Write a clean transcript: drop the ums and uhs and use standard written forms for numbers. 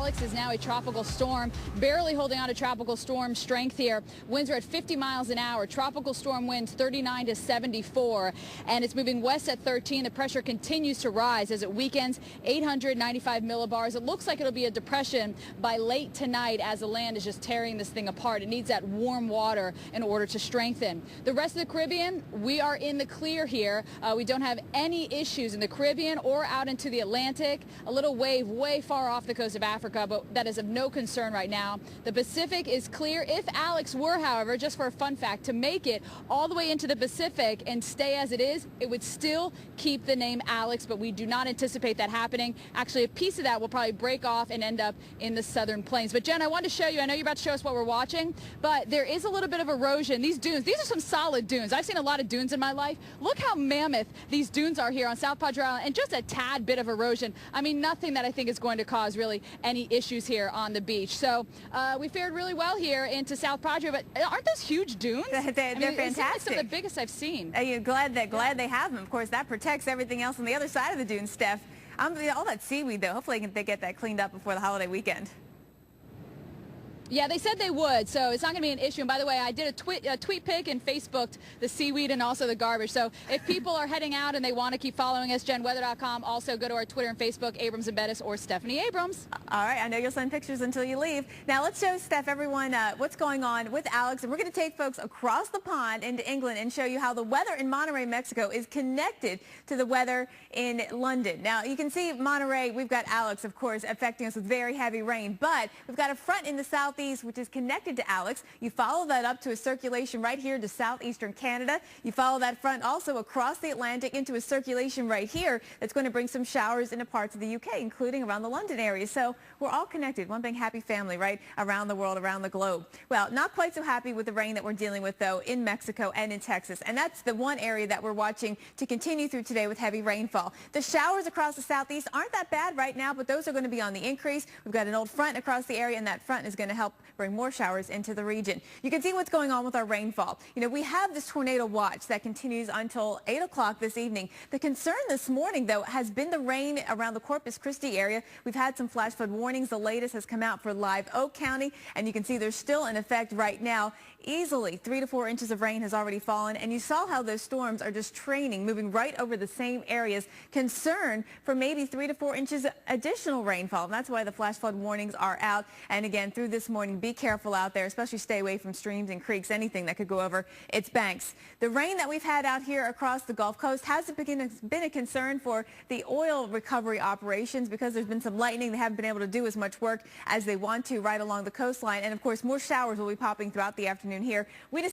Alex is now a tropical storm, barely holding on to tropical storm strength here. Winds are at 50 miles an hour. Tropical storm winds 39 to 74, and it's moving west at 13. The pressure continues to rise as it weakens 895 millibars. It looks like it'll be a depression by late tonight as the land is just tearing this thing apart. It needs that warm water in order to strengthen. The rest of the Caribbean, we are in the clear here. We don't have any issues in the Caribbean or out into the Atlantic. A little wave way far off the coast of Africa, but that is of no concern right now. The Pacific is clear. If Alex were, however, just for a fun fact, to make it all the way into the Pacific and stay as it is, it would still keep the name Alex, but we do not anticipate that happening. Actually, a piece of that will probably break off and end up in the southern plains. But Jen, I wanted to show you, I know you're about to show us what we're watching, but there is a little bit of erosion. These dunes, these are some solid dunes. I've seen a lot of dunes in my life. Look how mammoth these dunes are here on South Padre Island, and just a tad bit of erosion. I mean, nothing that I think is going to cause really any issues here on the beach. So we fared really well here into South Padre, but aren't those huge dunes? They're fantastic. It's like some of the biggest I've seen. You're glad they have them. Of course, that protects everything else on the other side of the dunes, Steph. All that seaweed, though, hopefully they get that cleaned up before the holiday weekend. Yeah, they said they would, so it's not going to be an issue. And by the way, I did a tweet pic and Facebooked the seaweed and also the garbage. So if people are heading out and they want to keep following us, JenWeather.com. Also go to our Twitter and Facebook, Abrams and Bettis or Stephanie Abrams. All right, I know you'll send pictures until you leave. Now let's show Steph, everyone, what's going on with Alex. And we're going to take folks across the pond into England and show you how the weather in Monterey, Mexico is connected to the weather in London. Now you can see Monterey, we've got Alex, of course, affecting us with very heavy rain. But we've got a front in the southeast which is connected to Alex. You follow that up to a circulation right here to southeastern Canada. You follow that front also across the Atlantic into a circulation right here that's going to bring some showers into parts of the UK, including around the London area. So we're all connected, one big happy family, right, around the world, around the globe. Well, not quite so happy with the rain that we're dealing with, though, in Mexico and in Texas. And that's the one area that we're watching to continue through today with heavy rainfall. The showers across the southeast aren't that bad right now, but those are going to be on the increase. We've got an old front across the area, and that front is going to help bring more showers into the region. You can see what's going on with our rainfall. You know, we have this tornado watch that continues until 8 o'clock this evening. The concern this morning, though, has been the rain around the Corpus Christi area. We've had some flash flood warnings. The latest has come out for Live Oak County, and you can see there's still in effect right now. Easily 3 to 4 inches of rain has already fallen, and you saw how those storms are just training, moving right over the same areas. Concern for maybe 3 to 4 inches additional rainfall, and that's why the flash flood warnings are out. And again, through this morning, be careful out there, especially stay away from streams and creeks, anything that could go over its banks. The rain that we've had out here across the Gulf Coast has been a concern for the oil recovery operations because there's been some lightning. They haven't been able to do as much work as they want to right along the coastline, and of course more showers will be popping throughout the afternoon here. We just